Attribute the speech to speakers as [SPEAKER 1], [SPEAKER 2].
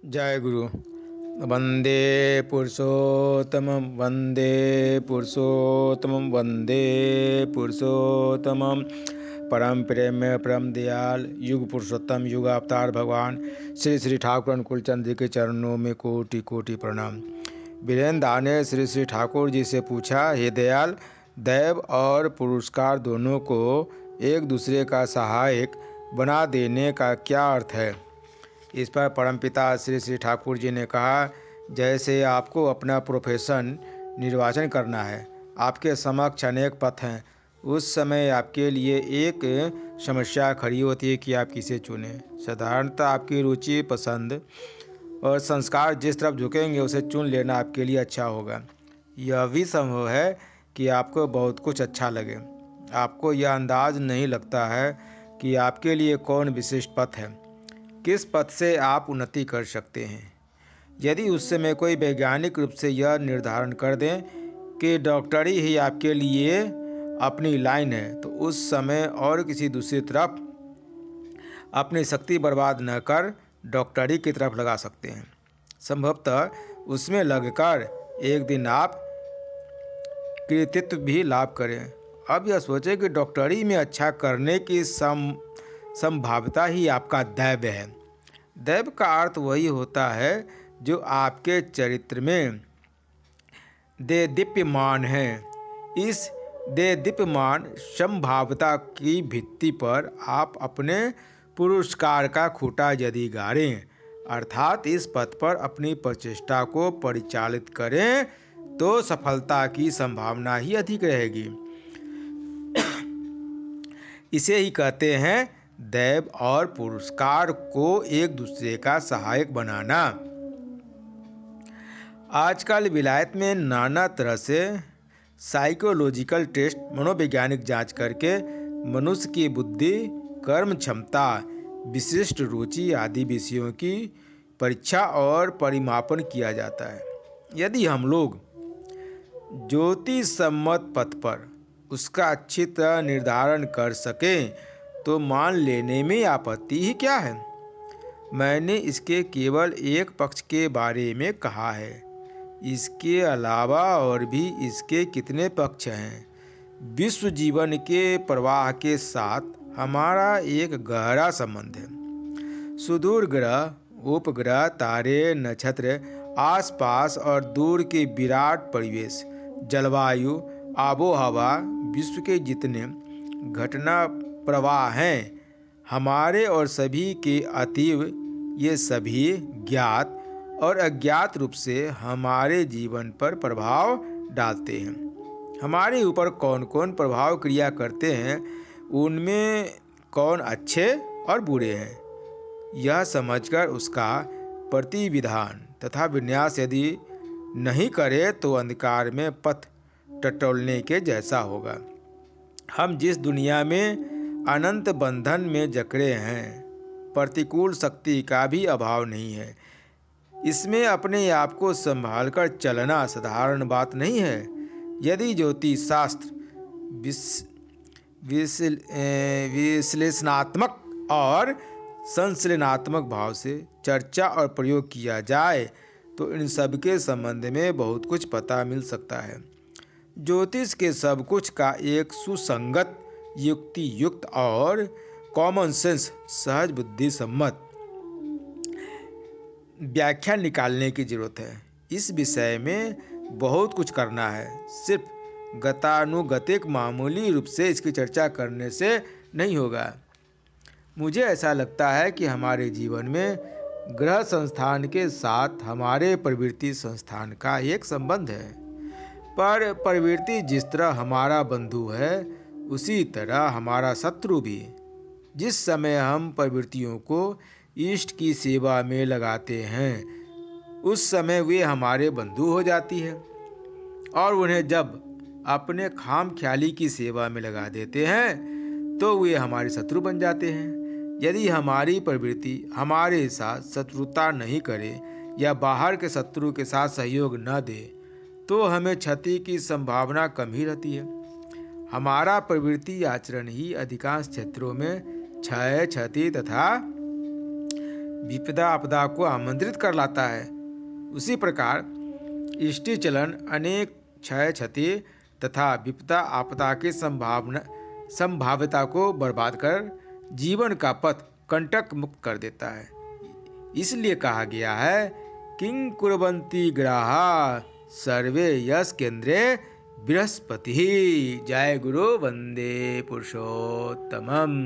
[SPEAKER 1] जय गुरु। वंदे पुरुषोत्तमं वंदे पुरुषोत्तमं वंदे पुरुषोत्तमं। परम प्रेम्य परम दयाल युग पुरुषोत्तम युग अवतार भगवान श्री श्री ठाकुर अनुकूल चंद्र जी के चरणों में कोटि कोटि प्रणाम। वीरेंद्र दा ने श्री श्री ठाकुर जी से पूछा, हे दयाल, दैव और पुरस्कार दोनों को एक दूसरे का सहायक बना देने का क्या अर्थ है? इस पर परमपिता श्री श्री ठाकुर जी ने कहा, जैसे आपको अपना प्रोफेशन निर्वाचन करना है, आपके समक्ष अनेक पथ हैं। उस समय आपके लिए एक समस्या खड़ी होती है कि आप किसे चुनें। साधारणतः आपकी रुचि, पसंद और संस्कार जिस तरफ झुकेंगे उसे चुन लेना आपके लिए अच्छा होगा। यह भी संभव है कि आपको बहुत कुछ अच्छा लगे। आपको यह अंदाज नहीं लगता है कि आपके लिए कौन विशिष्ट पथ है, किस पथ से आप उन्नति कर सकते हैं। यदि उस समय कोई वैज्ञानिक रूप से यह निर्धारण कर दें कि डॉक्टरी ही आपके लिए अपनी लाइन है, तो उस समय और किसी दूसरी तरफ अपनी शक्ति बर्बाद न कर डॉक्टरी की तरफ लगा सकते हैं। संभवतः उसमें लगकर एक दिन आप कृतित्व भी लाभ करें। अब यह सोचें कि डॉक्टरी में अच्छा करने की संभाव्यता ही आपका दैव है। दैव का अर्थ वही होता है जो आपके चरित्र में देदीप्यमान है। इस देदीप्यमान संभाव्यता की भित्ति पर आप अपने पुरस्कार का खूंटा यदि गाड़ें, अर्थात इस पथ पर अपनी प्रचेष्टा को परिचालित करें, तो सफलता की संभावना ही अधिक रहेगी। इसे ही कहते हैं दैव और पुरस्कार को एक दूसरे का सहायक बनाना। आजकल विलायत में नाना तरह से साइकोलॉजिकल टेस्ट, मनोवैज्ञानिक जांच करके मनुष्य की बुद्धि, कर्म क्षमता, विशिष्ट रुचि आदि विषयों की परीक्षा और परिमापन किया जाता है। यदि हम लोग ज्योतिष सम्मत पथ पर उसका अच्छी तरह निर्धारण कर सकें तो मान लेने में आपत्ति ही क्या है। मैंने इसके केवल एक पक्ष के बारे में कहा है, इसके अलावा और भी इसके कितने पक्ष हैं। विश्व जीवन के प्रवाह के साथ हमारा एक गहरा संबंध है। सुदूर ग्रह, उपग्रह, तारे, नक्षत्र, आसपास और दूर के विराट परिवेश, जलवायु, आबोहवा, विश्व के जितने घटना प्रवाह हैं, हमारे और सभी के अतीव, ये सभी ज्ञात और अज्ञात रूप से हमारे जीवन पर प्रभाव डालते हैं। हमारे ऊपर कौन कौन प्रभाव क्रिया करते हैं, उनमें कौन अच्छे और बुरे हैं, यह समझकर उसका प्रतिविधान तथा विन्यास यदि नहीं करे तो अंधकार में पथ टटोलने के जैसा होगा। हम जिस दुनिया में अनंत बंधन में जकड़े हैं, प्रतिकूल शक्ति का भी अभाव नहीं है। इसमें अपने आप को संभालकर चलना साधारण बात नहीं है। यदि ज्योतिष शास्त्र विश्लेषणात्मक और संश्लेषणात्मक भाव से चर्चा और प्रयोग किया जाए तो इन सब के संबंध में बहुत कुछ पता मिल सकता है। ज्योतिष के सब कुछ का एक सुसंगत, युक्ति युक्त और कॉमन सेंस, सहज बुद्धि सम्मत व्याख्या निकालने की जरूरत है। इस विषय में बहुत कुछ करना है। सिर्फ गतानुगतिक मामूली रूप से इसकी चर्चा करने से नहीं होगा। मुझे ऐसा लगता है कि हमारे जीवन में ग्रह संस्थान के साथ हमारे प्रवृत्ति संस्थान का एक संबंध है। पर प्रवृत्ति जिस तरह हमारा बंधु है, उसी तरह हमारा शत्रु भी। जिस समय हम प्रवृत्तियों को इष्ट की सेवा में लगाते हैं, उस समय वे हमारे बंधु हो जाती है, और उन्हें जब अपने खाम ख्याली की सेवा में लगा देते हैं तो वे हमारे शत्रु बन जाते हैं। यदि हमारी प्रवृत्ति हमारे साथ शत्रुता नहीं करे या बाहर के शत्रु के साथ सहयोग न दे, तो हमें क्षति की संभावना कम ही रहती है। हमारा प्रवृत्ति आचरण ही अधिकांश क्षेत्रों में क्षय, क्षति तथा विपदा आपदा को आमंत्रित कर लाता है। उसी प्रकार इष्टि चलन अनेक क्षय क्षति तथा विपदा आपदा की संभाव्यता को बर्बाद कर जीवन का पथ कंटक मुक्त कर देता है। इसलिए कहा गया है किं कुर्वन्ति ग्रहा सर्वे यश केंद्रे बृहस्पति। जय गुरु वंदे पुरुषोत्तमम्।